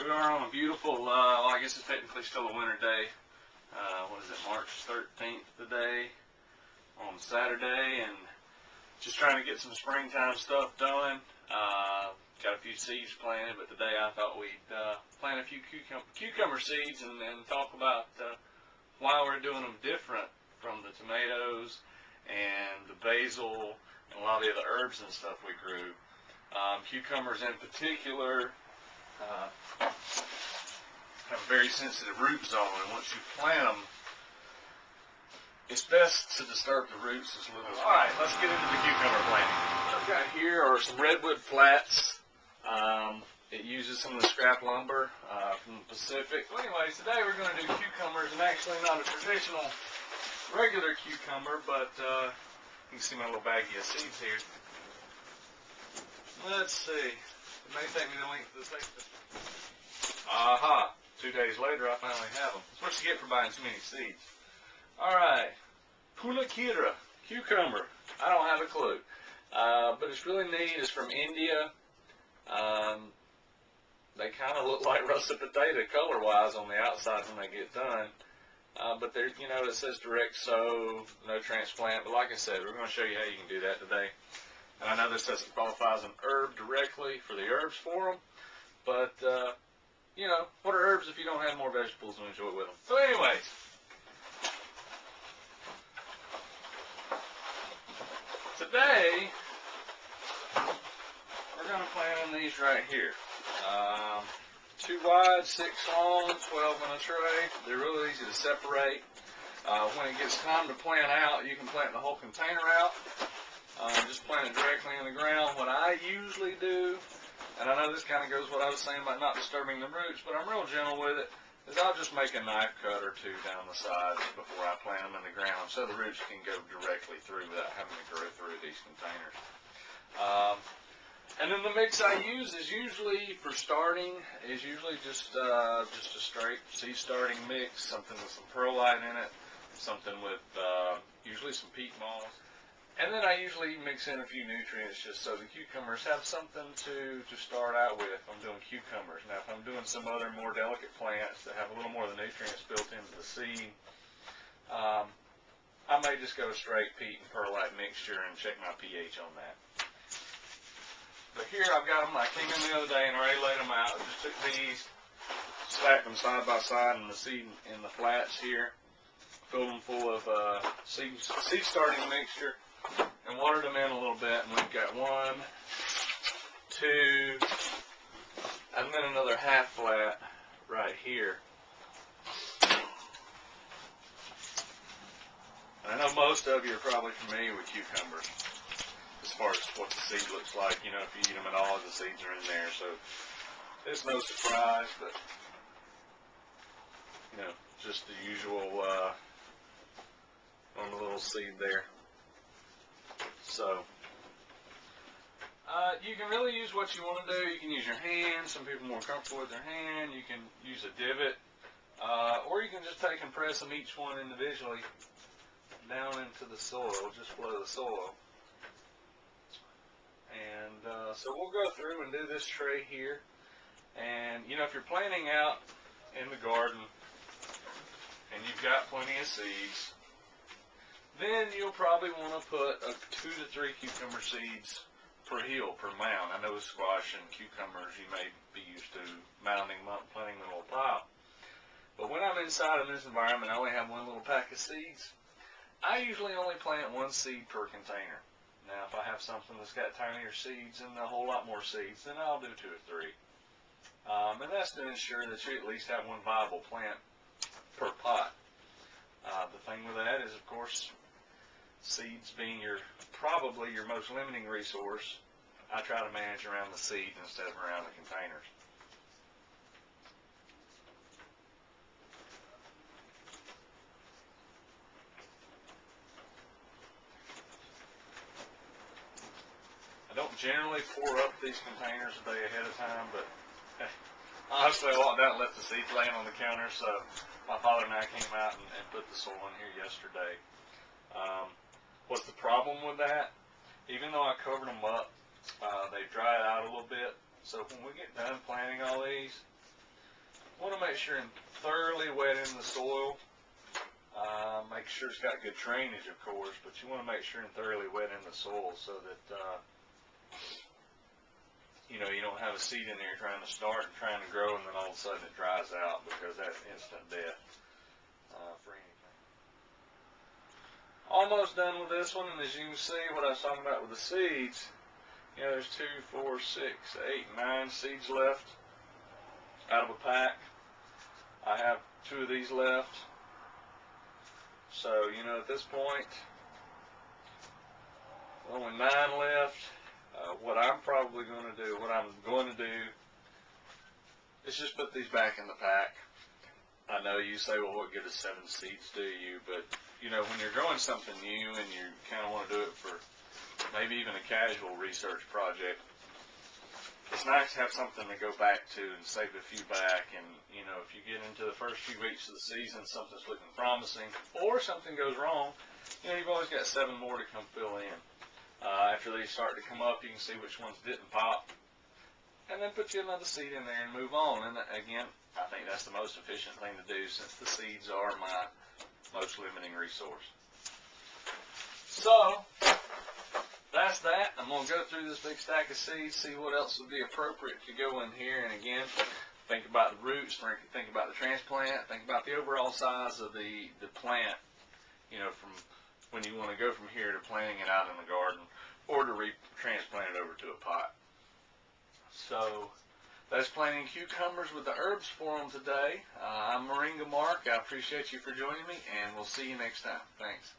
Here we are on a beautiful, well, I guess it's technically still a winter day. What is it, March 13th today, on Saturday, and just trying to get some springtime stuff done. Got a few seeds planted, but today I thought we'd plant a few cucumber seeds and talk about why we're doing them different from the tomatoes and the basil and a lot of the other herbs and stuff we grew. Cucumbers in particular have a very sensitive root zone, and once you plant them, it's best to disturb the roots as little as possible. Alright, let's get into the cucumber planting. What I've got here are some redwood flats. It uses some of the scrap lumber from the Pacific. Well, anyways, today we're going to do cucumbers, and actually not a traditional regular cucumber, but you can see my little baggie of seeds here. Let's see. It may take me the length of the paper. Aha! 2 days later, I finally have them. That's what you get for buying too many seeds. Alright. Pulakira cucumber. I don't have a clue. But it's really neat. It's from India. They kind of look like russet potato color-wise on the outside when they get done. But they're, you know, it says direct sow, no transplant. But like I said, we're going to show you how you can do that today. And I know this doesn't qualify as an herb directly for the herbs for them, but, you know, what are herbs if you don't have more vegetables to enjoy with them? So anyways, today, we're going to plant in these right here. 2 wide, 6 long, 12 in a tray. They're really easy to separate. When it gets time to plant out, you can plant the whole container out. Just plant it directly in the ground. What I usually do, and I know this kind of goes what I was saying about not disturbing the roots, but I'm real gentle with it, is I'll just make a knife cut or 2 down the sides before I plant them in the ground so the roots can go directly through without having to grow through these containers. And then the mix I use is usually, for starting, is usually just a straight seed starting mix, something with some perlite in it, something with usually some peat moss. And then I usually mix in a few nutrients just so the cucumbers have something to start out with if I'm doing cucumbers. Now, if I'm doing some other more delicate plants that have a little more of the nutrients built into the seed, I may just go straight peat and perlite mixture and check my pH on that. But here I've got them. I came in the other day and already laid them out. I just took these, stacked them side by side in the seed in the flats here, filled them full of seed starting mixture, and watered them in a little bit. And we've got 1, 2, and then another half flat right here. And I know most of you are probably familiar with cucumbers as far as what the seed looks like. You know, if you eat them at all, the seeds are in there. So it's no surprise, but, you know, just the usual on the little seed there. So you can really use what you want to do. You can use your hand. Some people are more comfortable with their hand. You can use a divot, or you can just take and press them each one individually down into the soil, just below the soil. And so we'll go through and do this tray here. And you know, if you're planting out in the garden and you've got plenty of seeds, then you'll probably want to put 2 to 3 cucumber seeds per hill, per mound. I know with squash and cucumbers you may be used to mounding them up, planting them in a little pile. But when I'm inside in this environment, I only have 1 little pack of seeds. I usually only plant 1 seed per container. Now, if I have something that's got tinier seeds and a whole lot more seeds, then I'll do 2 or 3. And that's to ensure that you at least have 1 viable plant per pot. The thing with that is, of course, seeds being probably your most limiting resource, I try to manage around the seed instead of around the containers. I don't generally pour up these containers a day ahead of time, but honestly, I walked out and left the seeds laying on the counter, so my father and I came out and put the soil in here yesterday. What's the problem with that? Even though I covered them up, they dried out a little bit. So when we get done planting all these, make sure and thoroughly wet in the soil. Make sure it's got good drainage, of course, but you want to make sure and thoroughly wet in the soil so that you know, you don't have a seed in there trying to start and trying to grow, and then all of a sudden it dries out, because that's instant death for anything. Almost done with this one, and as you can see, what I was talking about with the seeds, you know, there's 2, 4, 6, 8, 9 seeds left out of a pack. I have 2 of these left. So, you know, at this point, only 9 left. What I'm going to do is just put these back in the pack. I know you say, well, what good is 7 seeds do you? But, you know, when you're growing something new and you kind of want to do it for maybe even a casual research project, it's nice to have something to go back to and save a few back. And, you know, if you get into the first few weeks of the season, something's looking promising, or something goes wrong, you know, you've always got 7 more to come fill in. After they start to come up, you can see which ones didn't pop, and then put you another seed in there and move on. And again, I think that's the most efficient thing to do, since the seeds are my most limiting resource. So that's that. I'm going to go through this big stack of seeds, see what else would be appropriate to go in here. And again, think about the roots, think about the transplant, think about the overall size of the plant, you know, from when you want to go from here to planting it out in the garden, or to transplant it over to a pot. So that's planting cucumbers with the herbs forum today. I'm Moringa Mark. I appreciate you for joining me, and we'll see you next time. Thanks.